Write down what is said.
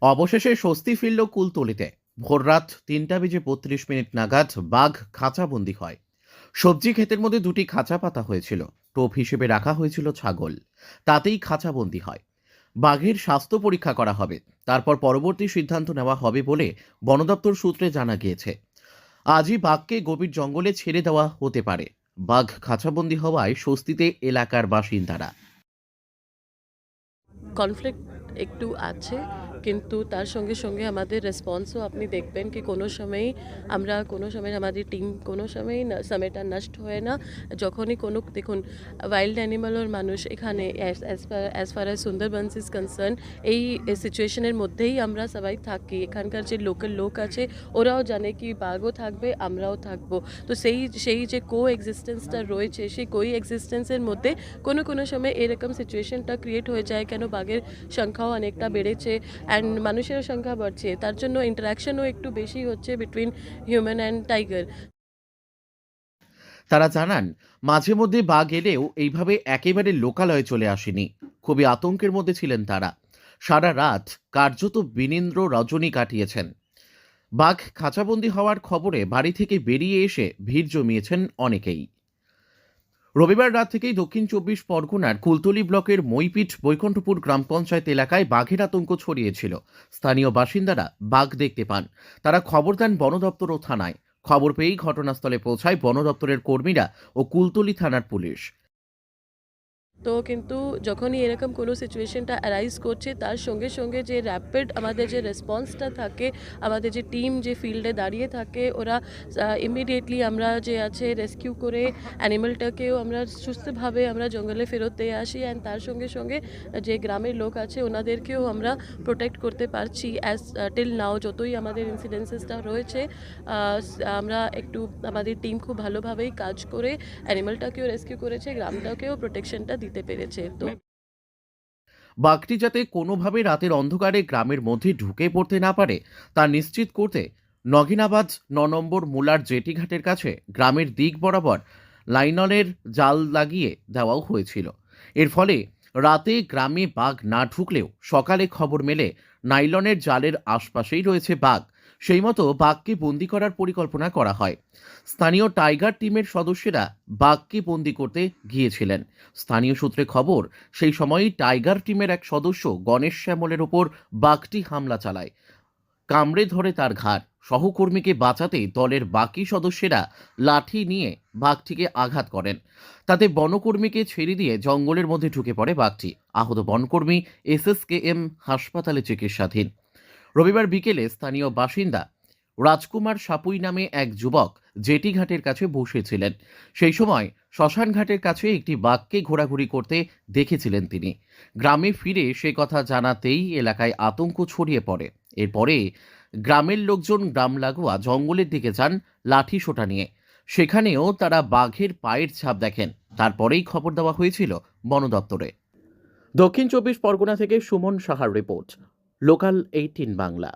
অবশেষে স্বস্তি ফিরল কুলতলিতে। ভোররাত ৩টা বেজে ৩২ মিনিট নাগাদ বাঘ খাঁচাবন্দি হয়। সবজি ক্ষেতের মধ্যে দুটি খাঁচা পাতা হয়েছিল। টোপ হিসেবে রাখা হয়েছিল ছাগল। তাতেই খাঁচাবন্দি হয়। বাঘের স্বাস্থ্য পরীক্ষা করা হবে। তারপর পরবর্তী সিদ্ধান্ত নেওয়া হবে বলে বন দপ্তর সূত্রে জানা গিয়েছে। আজই বাঘকে গভীর জঙ্গলে ছেড়ে দেওয়া হতে পারে। বাঘ খাঁচাবন্দি হওয়ায় স্বস্তিতে এলাকার বাসিন্দারা। কনফ্লিক্ট একটু আছে, কিন্তু তার সঙ্গে সঙ্গে আমাদের রেসপন্সও আপনি দেখবেন কি কোনো সময় আমাদের টিম কোনো সময়ই সময়টা নষ্ট হয় না। যখনই কোনো দেখুন, ওয়াইল্ড অ্যানিমাল মানুষ এখানে as far as Sundarbans is concern, এই সিচুয়েশনের মধ্যেই আমরা সবাই থাকি। এখানকার যে লোকাল লোক আছে ওরাও জানে কি বাঘও থাকবে, আমরাও থাকবো। তো সেই যে কো এক্সিস্টেন্সটা রয়েছে, সেই কো এক্সিস্টেন্সের মধ্যে কোনো সময় এরকম সিচুয়েশনটা ক্রিয়েট হয়ে যায়, কেন বাঘের সংখ্যাও অনেকটা বেড়েছে অ্যান্ড মানুষের সংখ্যা বাড়ছে, তার জন্য ইন্টারাকশনও একটু বেশি হচ্ছে বিটুইন হিউম্যান অ্যান্ড টাইগার। তারা জানান, মাঝে মধ্যে বাঘ এলেও এইভাবে একেবারে লোকালয়ে চলে আসেনি। খুবই আতঙ্কের মধ্যে ছিলেন তারা। সারা রাত কার্যত বিনীন্দ্র রজনী কাটিয়েছেন। বাঘ খাঁচাবন্দি হওয়ার খবরে বাড়ি থেকে বেরিয়ে এসে ভিড় জমিয়েছেন অনেকেই। রবিবার রাত থেকেই দক্ষিণ ২৪ পরগনার কুলতলি ব্লকের মইপিঠ বৈকুণ্ঠপুর গ্রাম পঞ্চায়েত এলাকায় বাঘের আতঙ্ক ছড়িয়েছিল। স্থানীয় বাসিন্দারা বাঘ দেখতে পান। তারা খবর দেন বন দপ্তর ও থানায়। খবর পেয়েই ঘটনাস্থলে পৌঁছায় বন দপ্তরের কর্মীরা ও কুলতলি থানার পুলিশ। তো কিন্তু যখনই এরকম কোনো সিচুয়েশনটা অ্যারাইজ করছে, তার সঙ্গে সঙ্গে যে র্যাপিড আমাদের যে রেসপন্সটা থাকে, আমাদের যে টিম যে ফিল্ডে দাঁড়িয়ে থাকে, ওরা ইমিডিয়েটলি আমরা যে আছে রেস্কিউ করে অ্যানিমেলটাকেও আমরা সুস্থভাবে আমরা জঙ্গলে ফেরত দিয়ে আসি অ্যান্ড তার সঙ্গে সঙ্গে যে গ্রামের লোক আছে ওনাদেরকেও আমরা প্রোটেক্ট করতে পারছি অ্যাজ টিল নাও। যতই আমাদের ইনসিডেন্সেসটা রয়েছে, আমরা একটু আমাদের টিম খুব ভালোভাবেই কাজ করে অ্যানিমেলটাকেও রেস্কিউ করেছে, গ্রামটাকেও প্রোটেকশনটা দিতে পেরেছে। তো বাঘটি যাতে কোনোভাবে রাতের অন্ধকারে গ্রামের মধ্যে ঢুকে পড়তে না পারে তা নিশ্চিত করতে নগিনাবাদ ৯ নম্বর মুলার জেটিঘাটের কাছে গ্রামের দিক বরাবর লাইননের জাল লাগিয়ে দেওয়াও হয়েছিল। এর ফলে রাতে গ্রামে বাঘ না ঢুকলেও সকালে খবর মেলে নাইলনের জালের আশপাশেই রয়েছে বাঘ। সেই মতো বাঘকে বন্দি করার পরিকল্পনা করা হয়। স্থানীয় টাইগার টিমের সদস্যরা বাঘকে বন্দি করতে গিয়েছিলেন। স্থানীয় সূত্রে খবর, সেই সময়ই টাইগার টিমের এক সদস্য গণেশ শ্যামলের ওপর বাঘটি হামলা চালায়। কামড়ে ধরে তার ঘাড়। সহকর্মীকে বাঁচাতে দলের বাকি সদস্যরা লাঠি নিয়ে বাঘটিকে আঘাত করেন। তাতে বনকর্মীকে ছেড়ে দিয়ে জঙ্গলের মধ্যে ঢুকে পড়ে বাঘটি। আহত বনকর্মী এসএসকেএম হাসপাতালে চিকিৎসাধীন। রবিবার বিকেলে স্থানীয় বাসিন্দা রাজকুমার সাপুই নামে এক যুবক জেটি ঘাটের কাছে বসেছিলেন। সেই সময় শ্মশান ঘাটের কাছে একটি বাঘকে ঘোরাঘুরি করতে দেখেছিলেন তিনি। গ্রামে ফিরে সে কথা জানাতেই এলাকায় আতঙ্ক ছড়িয়ে পড়ে। এরপরে গ্রামের লোকজন গ্রাম লাগোয়া জঙ্গলের দিকে যান লাঠি সোটা নিয়ে। সেখানেও তারা বাঘের পায়ের ছাপ দেখেন। তারপরেই খবর দেওয়া হয়েছিল বন দপ্তরে। দক্ষিণ ২৪ পরগনা থেকে সুমন সাহার রিপোর্ট, লোকাল ১৮ বাংলা।